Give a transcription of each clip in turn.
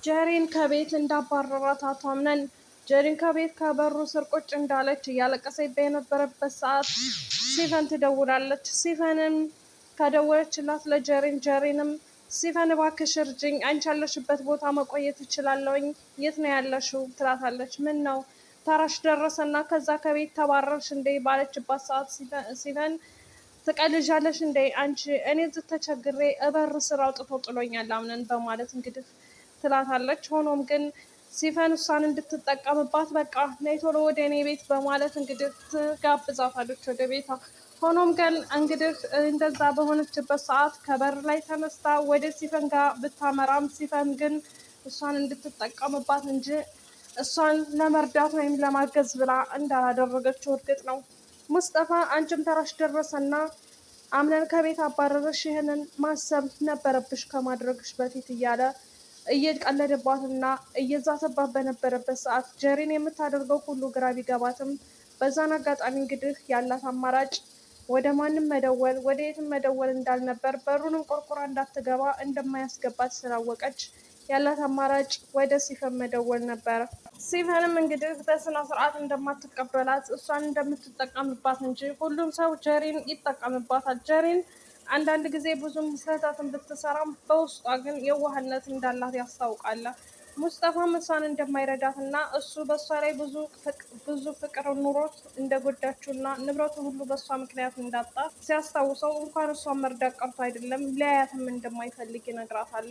ጀሪን ከቤት እንዳባረራት አቶ አምነን ጀሪን ከቤት ከበሩ ስር ቁጭ እንዳለች እያለቀሰች በነበረበት ሰዓት ሲፈን ትደውላለች። ሲፈንን ከደወለችላት ጀሪንም ሲፈን እባክሽ እርጅኝ፣ አንቺ ያለሽበት ቦታ መቆየት እችላለሁኝ፣ የት ነው ያለሽው ትላታለች። ምን ነው ተራሽ ደረሰና ከዛ ከቤት ተባረርሽ እንዴ ባለችባት ሰዓት ሲፈን ትቀልጃለሽ እንዴ አንቺ፣ እኔ እዚህ ተቸግሬ እበር ስር አውጥቶ ጥሎኛል አምነን በማለት እንግዲህ ትላታለች። ሆኖም ግን ሲፈን እሷን እንድትጠቀምባት በቃ ነይ ቶሎ ወደ እኔ ቤት በማለት እንግዲህ ትጋብዛታለች ወደ ቤቷ። ሆኖም ግን እንግዲህ እንደዛ በሆነችበት ሰዓት ከበር ላይ ተነስታ ወደ ሲፈን ጋር ብታመራም ሲፈን ግን እሷን እንድትጠቀምባት እንጂ እሷን ለመርዳት ወይም ለማገዝ ብላ እንዳላደረገችው እርግጥ ነው። ሙስጠፋ አንቺም ተራሽ ደረሰና አምነን ከቤት አባረረሽ፣ ይህንን ማሰብ ነበረብሽ ከማድረግሽ በፊት እያለ እየቀለደባትና እየዛተባት በነበረበት ሰዓት ጀሪን የምታደርገው ሁሉ ግራ ቢገባትም በዛን አጋጣሚ እንግዲህ ያላት አማራጭ ወደ ማንም መደወል ወደ የትም መደወል እንዳልነበር፣ በሩንም ቆርቁራ እንዳትገባ እንደማያስገባት ስላወቀች ያላት አማራጭ ወደ ሲፈን መደወል ነበረ። ሲፈንም እንግዲህ በስነ ስርዓት እንደማትቀበላት እሷን እንደምትጠቀምባት እንጂ ሁሉም ሰው ጀሪን ይጠቀምባታል። ጀሪን አንዳንድ ጊዜ ብዙም ስህተትን ብትሰራም በውስጧ ግን የዋህነት እንዳላት ያስታውቃል። ሙስጠፋም እሷን እንደማይረዳት እና እሱ በእሷ ላይ ብዙ ፍቅር ኑሮት እንደጎዳችው እና ንብረቱ ሁሉ በእሷ ምክንያት እንዳጣ ሲያስታውሰው እንኳን እሷን መርዳት ቀርቶ አይደለም ሊያያትም እንደማይፈልግ ይነግራታል።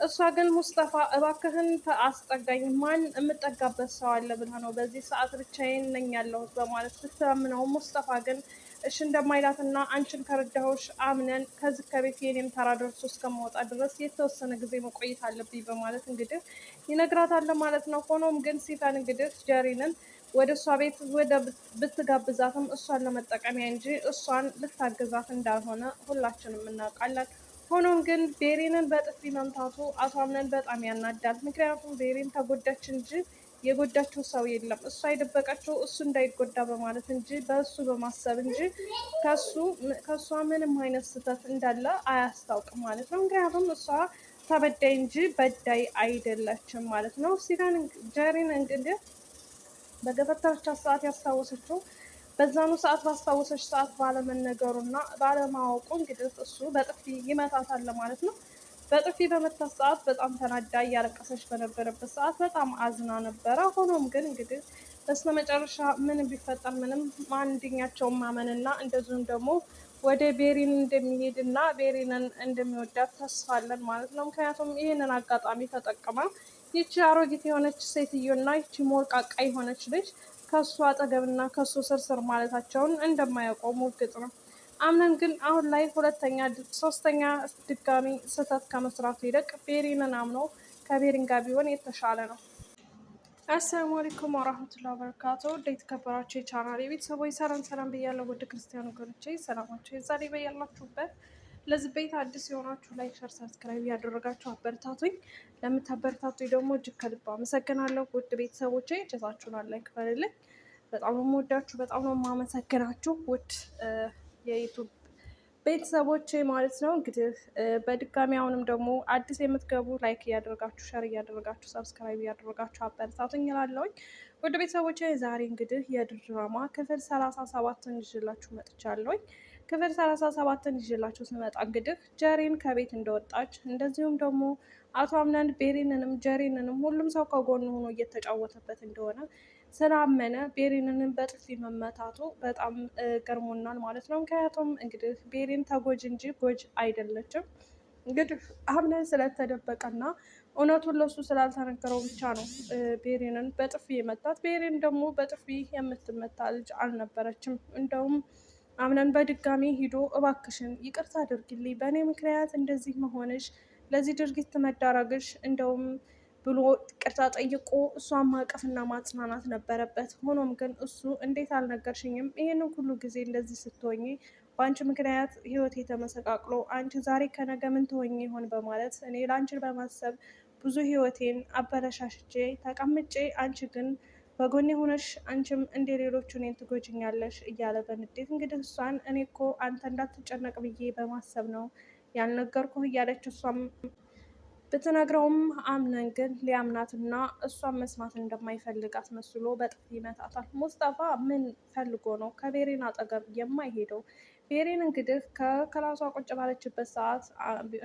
እሷ ግን ሙስጠፋ እባክህን አስጠጋኝ፣ ማን የምጠጋበት ሰው አለ ብለህ ነው በዚህ ሰዓት ብቻዬን ነኝ ያለሁት በማለት ስትለምነው ሙስጠፋ ግን እሺ እንደማይላትና አንቺን ከረዳሁሽ አምነን ከዚህ ከቤት የኔም ተራ ደርሶ እስከማወጣ ድረስ የተወሰነ ጊዜ መቆየት አለብኝ በማለት እንግዲህ ይነግራታል ማለት ነው። ሆኖም ግን ሲፈን እንግዲህ ጀሪንን ወደ እሷ ቤት ወደ ብትጋብዛትም እሷን ለመጠቀሚያ እንጂ እሷን ልታገዛት እንዳልሆነ ሁላችንም እናውቃለን። ሆኖም ግን ቤሪንን በጥፊ መምታቱ አቶ አምነን በጣም ያናዳል። ምክንያቱም ቤሪን ተጎዳች እንጂ የጎዳችው ሰው የለም። እሷ የደበቀችው እሱ እንዳይጎዳ በማለት እንጂ በእሱ በማሰብ እንጂ ከእሷ ምንም አይነት ስህተት እንዳለ አያስታውቅም ማለት ነው። ምክንያቱም እሷ ተበዳይ እንጂ በዳይ አይደለችም ማለት ነው። ሲፈን ጀሪን እንግዲህ በገፈተረቻት ሰዓት ያስታወሰችው በዛኑ ሰዓት ባስታወሰች ሰዓት ባለመነገሩ እና ባለማወቁ እንግዲህ እሱ በጥፊ ይመታታል ማለት ነው። በጥፊ በመታት ሰዓት በጣም ተናዳ እያለቀሰች በነበረበት ሰዓት በጣም አዝና ነበረ። ሆኖም ግን እንግዲህ በስተ መጨረሻ ምን ቢፈጠር ምንም አንደኛቸውን ማመንና እንደዚሁም ደግሞ ወደ ቤሪን እንደሚሄድ እና ቤሪንን እንደሚወዳት ተስፋ አለን ማለት ነው። ምክንያቱም ይህንን አጋጣሚ ተጠቅማ ይቺ አሮጊት የሆነች ሴትዮና ይቺ ሞርቃቃ የሆነች ልጅ ከሱ አጠገብና ከሱ ስርስር ማለታቸውን እንደማያቆሙ እርግጥ ነው። አምነን ግን አሁን ላይ ሶስተኛ ድጋሚ ስህተት ከመስራቱ ይልቅ ቤሪንን አምኖ ከቤሪን ጋር ቢሆን የተሻለ ነው። አሰላሙ አለይኩም ወራህመቱላሂ ወበረካቱ። እንዴት ከበራችሁ የቻናሌ ቤተሰቦች ሰላም ብያለሁ። ወደ ክርስቲያኑ ወገኖቼ ሰላማችሁ የዛሬ በያላችሁበት። ለዚህ ቤት አዲስ የሆናችሁ ላይክ፣ ሸር፣ ሰብስክራይብ ያደረጋችሁ አበረታቱኝ። ለምታበረታቱኝ ደግሞ እጅግ ከልብ አመሰግናለሁ። ውድ ቤተሰቦቼ ጀዛችሁን አላህ ይክፈልልኝ። በጣም ነው የምወዳችሁ፣ በጣም ነው የማመሰግናችሁ ውድ የዩቱብ ቤተሰቦቼ ማለት ነው። እንግዲህ በድጋሚ አሁንም ደግሞ አዲስ የምትገቡ ላይክ እያደረጋችሁ ሸር እያደረጋችሁ ሰብስክራይብ እያደረጋችሁ አበረታቱኝ እላለሁኝ። ወደ ቤተሰቦቼ ዛሬ እንግዲህ የድራማ ክፍል 37ን ይዤላችሁ መጥቻለሁኝ። ክፍል 37ን ይዤላችሁ ስመጣ እንግዲህ ጀሪን ከቤት እንደወጣች እንደዚሁም ደግሞ አቶ አምነን ቤሪንንም ጀሪንንም ሁሉም ሰው ከጎኑ ሆኖ እየተጫወተበት እንደሆነ ስላመነ ቤሪንንም በጥፊ መመታቱ በጣም ገርሞናል ማለት ነው። ምክንያቱም እንግዲህ ቤሪን ተጎጂ እንጂ ጎጅ አይደለችም። እንግዲህ አምነን ስለተደበቀና እውነቱን ለሱ ስላልተነገረው ብቻ ነው ቤሪንን በጥፊ የመታት። ቤሪን ደግሞ በጥፊ የምትመታ ልጅ አልነበረችም። እንደውም አምነን በድጋሚ ሂዶ እባክሽን ይቅርታ አድርግልኝ፣ በእኔ ምክንያት እንደዚህ መሆንሽ፣ ለዚህ ድርጊት መዳረግሽ እንደውም ብሎ ይቅርታ ጠይቆ እሷን ማቀፍና ማጽናናት ነበረበት። ሆኖም ግን እሱ እንዴት አልነገርሽኝም? ይህንን ሁሉ ጊዜ እንደዚህ ስትሆኚ በአንቺ ምክንያት ህይወት የተመሰቃቅሎ አንቺ ዛሬ ከነገ ምን ትሆኚ ይሆን በማለት እኔ ለአንቺን በማሰብ ብዙ ህይወቴን አበለሻሽቼ ተቀምጬ አንቺ ግን በጎኔ ሆነሽ አንቺም እንደ ሌሎቹ እኔን ትጎጅኛለሽ እያለ በንዴት እንግዲህ እሷን እኔ እኮ አንተ እንዳትጨነቅ ብዬ በማሰብ ነው ያልነገርኩህ እያለች እሷም ብትነግረውም አምነን ግን ሊያምናትና እሷን መስማት እንደማይፈልጋት መስሎ በጥፊ ይመታታል። ሙስጠፋ ምን ፈልጎ ነው ከቤሪን አጠገብ የማይሄደው? ቤሪን እንግዲህ ከክላሷ ቁጭ ባለችበት ሰዓት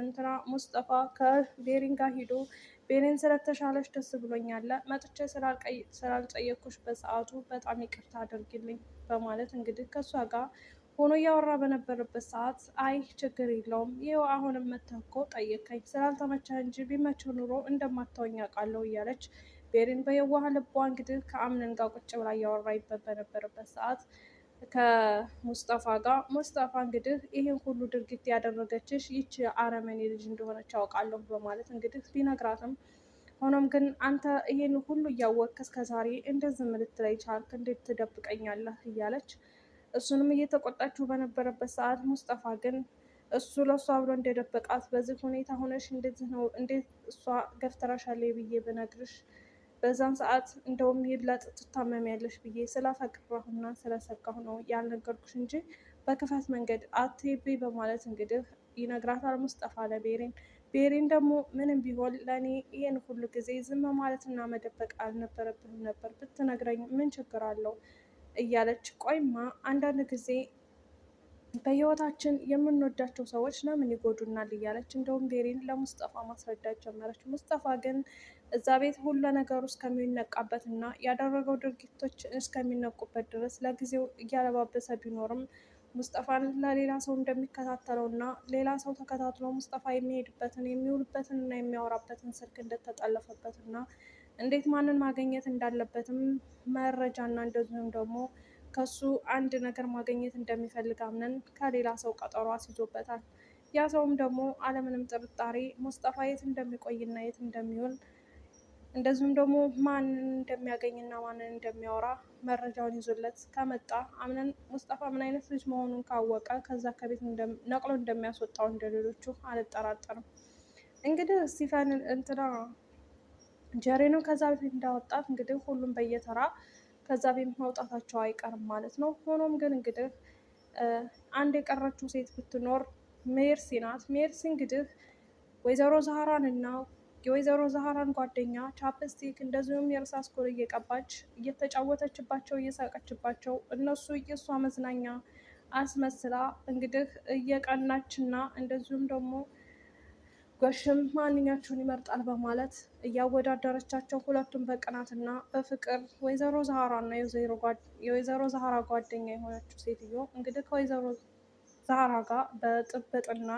እንትና ሙስጠፋ ከቤሪን ጋር ሂዶ ቤሪን ስለተሻለች ደስ ብሎኛል፣ መጥቼ ስላልጠየኩሽ በሰዓቱ በጣም ይቅርታ አድርጊልኝ በማለት እንግዲህ ከእሷ ጋር ሆኖ እያወራ በነበረበት ሰዓት አይ ችግር የለውም ይኸው አሁንም መተህ እኮ ጠየቀኝ ስላልተመቸህ እንጂ ቢመችህ ኑሮ እንደማታወኝ አውቃለሁ እያለች ቤሪን በየዋህ ልቧ እንግዲህ ከአምነን ጋር ቁጭ ብላ እያወራይበት በነበረበት ሰዓት ከሙስጠፋ ጋር ሙስጠፋ እንግዲህ ይህን ሁሉ ድርጊት ያደረገችሽ ይች አረመኔ ልጅ እንደሆነች አውቃለሁ በማለት እንግዲህ ቢነግራትም ሆኖም ግን አንተ ይሄን ሁሉ እያወቅህ እስከዛሬ እንደዚህ ልትለኝ ቻልክ? እንዴት ትደብቀኛለህ? እያለች እሱንም እየተቆጣችው በነበረበት ሰዓት ሙስጠፋ ግን እሱ ለእሷ ብሎ እንደደበቃት በዚህ ሁኔታ ሆነሽ እንደዚህ ነው እንዴት እሷ ገፍትራሻለች ብዬ ብነግርሽ በዛም ሰዓት እንደውም ይብለጥ ትታመሚያለሽ ብዬ ስላፈቅራሁና ስለሰጋሁ ነው ያልነገርኩሽ እንጂ በክፋት መንገድ አትሄቢ በማለት እንግዲህ ይነግራታል ሙስጠፋ ለቤሪን። ቤሪን ደግሞ ምንም ቢሆን ለእኔ ይህን ሁሉ ጊዜ ዝም ማለትና መደበቅ አልነበረብህም ነበር፣ ብትነግረኝ ምን ችግር አለው እያለች ቆይማ አንዳንድ ጊዜ በህይወታችን የምንወዳቸው ሰዎች ለምን ይጎዱናል እያለች እንደውም ቤሪን ለሙስጠፋ ማስረዳት ጀመረች። ሙስጠፋ ግን እዛ ቤት ሁሉ ነገሩ እስከሚነቃበት እና ያደረገው ድርጊቶች እስከሚነቁበት ድረስ ለጊዜው እያለባበሰ ቢኖርም ሙስጠፋን ለሌላ ሰው እንደሚከታተለው እና ሌላ ሰው ተከታትሎ ሙስጠፋ የሚሄድበትን የሚውልበትን እና የሚያወራበትን ስልክ እንደተጠለፈበት እና እንዴት ማንን ማግኘት እንዳለበትም መረጃ እና እንደዚሁም ደግሞ ከሱ አንድ ነገር ማግኘት እንደሚፈልግ አምነን ከሌላ ሰው ቀጠሮ አስይዞበታል። ያ ሰውም ደግሞ አለምንም ጥርጣሬ ሙስጠፋ የት እንደሚቆይና የት እንደሚውል እንደዚሁም ደግሞ ማንን እንደሚያገኝና ማንን እንደሚያወራ መረጃውን ይዞለት ከመጣ አምነን ሙስጠፋ ምን አይነት ልጅ መሆኑን ካወቀ ከዛ ከቤት ነቅሎ እንደሚያስወጣው እንደሌሎቹ አልጠራጠርም። እንግዲህ ስቲፈን እንትና ጀሬኑ ከዛ በፊት እንዳወጣት እንግዲህ ሁሉም በየተራ ከዛ ቤት መውጣታቸው አይቀርም ማለት ነው። ሆኖም ግን እንግዲህ አንድ የቀረችው ሴት ብትኖር ሜርሲ ናት። ሜርሲ እንግዲህ ወይዘሮ ዛህራን እና የወይዘሮ ዛህራን ጓደኛ ቻፕስቲክ እንደዚሁም የእርሳስ ኩል እየቀባች እየተጫወተችባቸው እየሳቀችባቸው እነሱ የእሷ መዝናኛ አስመስላ እንግዲህ እየቀናች እና እንደዚሁም ደግሞ ጎሽም ማንኛቸውን ይመርጣል በማለት እያወዳደረቻቸው ሁለቱም በቅናትና በፍቅር ወይዘሮ ዛህራ እና የወይዘሮ ዛህራ ጓደኛ የሆነችው ሴትዮ እንግዲህ ከወይዘሮ ዛህራ ጋር በጥብጥና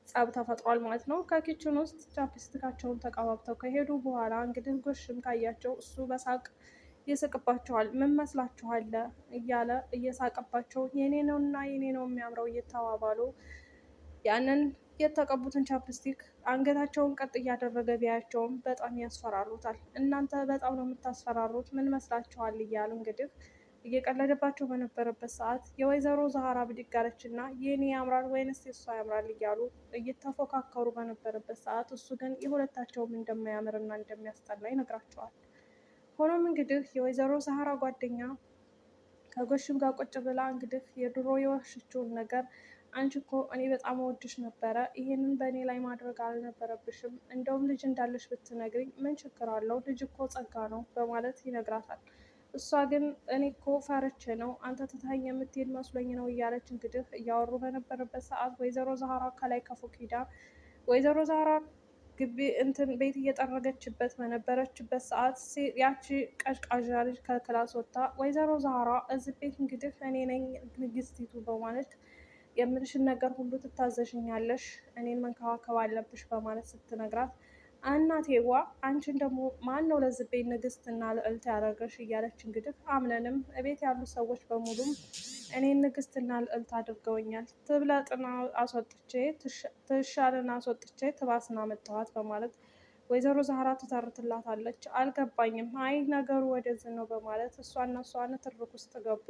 ጸብ ተፈጥሯል ማለት ነው። ከኪችን ውስጥ ቻፕስቲካቸውን ተቀባብተው ከሄዱ በኋላ እንግዲህ ጎሽም ካያቸው እሱ በሳቅ ይስቅባቸዋል። ምን መስላችኋል እያለ እየሳቀባቸው የኔ ነው እና የኔ ነው የሚያምረው እየተባባሉ ያንን የተቀቡትን ቻፕስቲክ አንገታቸውን ቀጥ እያደረገ ቢያቸውም በጣም ያስፈራሩታል። እናንተ በጣም ነው የምታስፈራሩት ምን መስላችኋል እያሉ እንግዲህ እየቀለደባቸው በነበረበት ሰዓት የወይዘሮ ዛህራ ብድግ አለች እና የኔ ያምራል ወይንስ የሷ ያምራል እያሉ እየተፎካከሩ በነበረበት ሰዓት እሱ ግን የሁለታቸውም እንደማያምርና እንደሚያስጠላ ይነግራቸዋል። ሆኖም እንግዲህ የወይዘሮ ዛህራ ጓደኛ ከጎሽም ጋር ቁጭ ብላ እንግዲህ የድሮ የዋሸችውን ነገር አንቺ እኮ እኔ በጣም እወድሽ ነበረ፣ ይሄንን በእኔ ላይ ማድረግ አልነበረብሽም፣ እንደውም ልጅ እንዳለሽ ብትነግሪኝ ምን ችግር አለው፣ ልጅ እኮ ጸጋ ነው በማለት ይነግራታል። እሷ ግን እኔ እኮ ፈርቼ ነው አንተ ትታኝ የምትሄድ መስሎኝ ነው እያለች እንግዲህ እያወሩ በነበረበት ሰዓት ወይዘሮ ዛህራ ከላይ ከፎቅ ሂዳ ወይዘሮ ዛህራ ግቢ እንትን ቤት እየጠረገችበት በነበረችበት ሰዓት ያቺ ቀዥቃዣ ልጅ ከክላስ ወጥታ ወይዘሮ ዛህራ እዚህ ቤት እንግዲህ እኔ ነኝ ንግስቲቱ በማለት የምልሽን ነገር ሁሉ ትታዘዥኛለሽ፣ እኔን መንከባከብ አለብሽ በማለት ስትነግራት እናቴዋ አንቺን ደግሞ ማን ነው ለዚህ ቤት ንግስትና ልዕልት ያደረገሽ እያለች እንግዲህ አምነንም እቤት ያሉ ሰዎች በሙሉም እኔን ንግስትና ልዕልት አድርገውኛል፣ ትብለጥና አስወጥቼ ትሻልን አስወጥቼ ትባስና መጣኋት በማለት ወይዘሮ ዛህራ ትተርትላታለች። አልገባኝም፣ አይ ነገሩ ወደዚህ ነው በማለት እሷና እሷ ንትርክ ውስጥ ገቡ።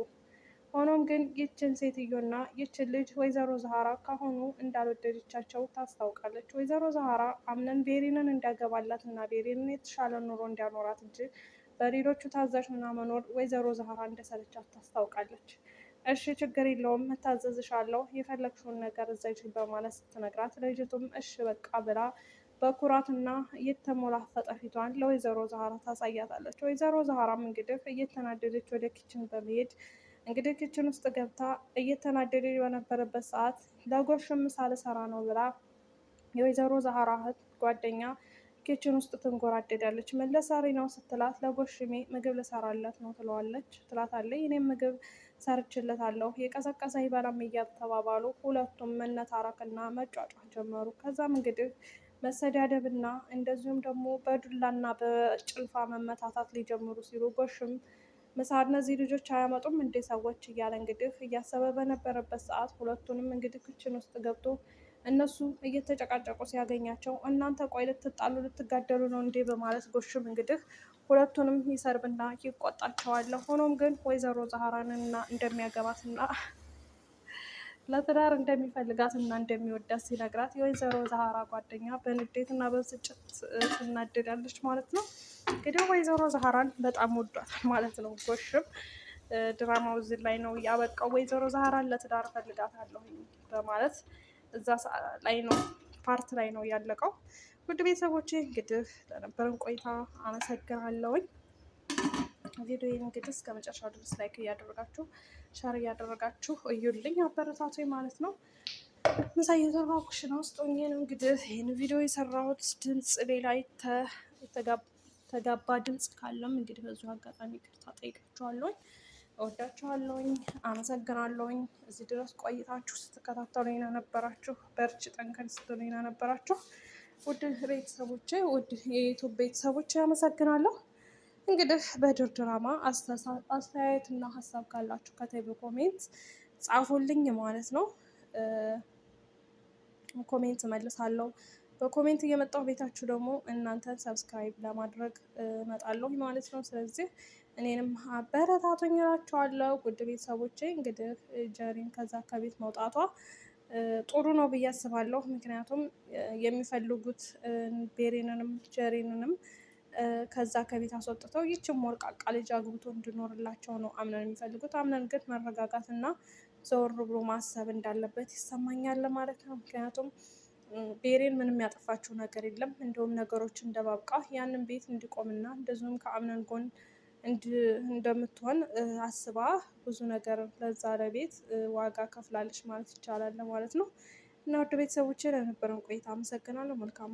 ሆኖም ግን ይችን ሴትዮና ይችን ልጅ ወይዘሮ ዛህራ ካሁኑ እንዳልወደደቻቸው ታስታውቃለች። ወይዘሮ ዛህራ አምነን ቤሪንን እንዲያገባላት እና ቤሪንን የተሻለ ኑሮ እንዲያኖራት እንጂ በሌሎቹ ታዛዥና መኖር ወይዘሮ ዛህራ እንደሰለቻት ታስታውቃለች። እሺ ችግር የለውም እታዘዝሻለሁ፣ የፈለግሽውን ነገር እዘዥ በማለት ስትነግራት ልጅቱም እሺ በቃ ብላ በኩራትና እየተሞላፈጠ ፊቷን ለወይዘሮ ዛህራ ታሳያታለች። ወይዘሮ ዛህራም እንግዲህ እየተናደደች ወደ ኪችን በመሄድ እንግዲህ ኪችን ውስጥ ገብታ እየተናደደች በነበረበት ሰዓት ለጎሽም ምሳ ልሰራ ነው ብላ የወይዘሮ ዛህራ እህት ጓደኛ ኪችን ውስጥ ትንጎራደዳለች። ምን ልትሰሪ ነው ስትላት ለጎሽሜ ምግብ ልሰራለት ነው ትላታለች። እኔም ምግብ ሰርችለታለሁ የቀዘቀዘ ይበላም እያተባባሉ ሁለቱም መነታረክና መጫጫህ ጀመሩ። ከዛም እንግዲህ መሰዳደብና እንደዚሁም ደግሞ በዱላና በጭልፋ መመታታት ሊጀምሩ ሲሉ ጎሽም ምሳ እነዚህ ልጆች አያመጡም እንዴ ሰዎች እያለ እንግዲህ እያሰበ በነበረበት ሰዓት ሁለቱንም እንግዲህ ክችን ውስጥ ገብቶ እነሱ እየተጨቃጨቁ ሲያገኛቸው እናንተ ቆይ ልትጣሉ ልትጋደሉ ነው እንዴ በማለት ጎሽም እንግዲህ ሁለቱንም ይሰርብና ይቆጣቸዋል። ሆኖም ግን ወይዘሮ ዛህራንና እንደሚያገባትና ለትዳር እንደሚፈልጋት እና እንደሚወዳት ሲነግራት የወይዘሮ ዛህራ ጓደኛ በንዴትና በብስጭት ትናደዳለች ማለት ነው። እንግዲህ ወይዘሮ ዛህራን በጣም ወዷታል ማለት ነው። ጎሽም ድራማው እዚህ ላይ ነው ያበቃው። ወይዘሮ ዛህራን ለትዳር እፈልጋታለሁ በማለት እዛ ላይ ነው ፓርት ላይ ነው ያለቀው። ውድ ቤተሰቦቼ እንግዲህ ለነበረን ቆይታ አመሰግናለሁኝ። ቪዲዮዬን እንግዲህ እስከ መጨረሻው ድረስ ላይክ እያደረጋችሁ ሸር እያደረጋችሁ እዩልኝ፣ አበረታቱኝ ማለት ነው። ምሳ እየሰራሁ ኩሽና ውስጥ ሆኜ ነው እንግዲህ ይህን ቪዲዮ የሰራሁት። ድምፅ ሌላ የተጋባ ድምፅ ካለም እንግዲህ በዚሁ አጋጣሚ ይቅርታ ጠይቃችኋለሁኝ። እወዳችኋለሁኝ፣ አመሰግናለሁኝ። እዚህ ድረስ ቆይታችሁ ስትከታተሉኝ ነበራችሁ፣ በርቺ ጠንከር ስትሉኝ ነበራችሁ። ውድ ቤተሰቦቼ፣ ውድ የዩቱብ ቤተሰቦቼ አመሰግናለሁ። እንግዲህ በድር ድራማ አስተያየትና ሀሳብ ካላችሁ ከታይ በኮሜንት ጻፉልኝ ማለት ነው። ኮሜንት እመልሳለሁ። በኮሜንት እየመጣሁ ቤታችሁ ደግሞ እናንተን ሰብስክራይብ ለማድረግ እመጣለሁ ማለት ነው። ስለዚህ እኔንም አበረታቱኝ እላችኋለሁ። ውድ ቤተሰቦቼ እንግዲህ ጀሪን ከዛ ከቤት መውጣቷ ጥሩ ነው ብዬ አስባለሁ። ምክንያቱም የሚፈልጉት ቤሬንንም ጀሪንንም ከዛ ከቤት አስወጥተው ይችም ሞርቃቃ ልጅ አግብቶ እንዲኖርላቸው ነው አምነን የሚፈልጉት። አምነን ግን መረጋጋት እና ዘወር ብሎ ማሰብ እንዳለበት ይሰማኛል ማለት ነው። ምክንያቱም ቤሬን ምንም ያጠፋችው ነገር የለም። እንደውም ነገሮች እንደባብቃ ያንን ቤት እንዲቆምና እንደዚሁም ከአምነን ጎን እንደምትሆን አስባ ብዙ ነገር ለዛ ለቤት ዋጋ ከፍላለች ማለት ይቻላል ማለት ነው። እና ውድ ቤተሰቦቼ ለነበረን ቆይታ አመሰግናለሁ። መልካም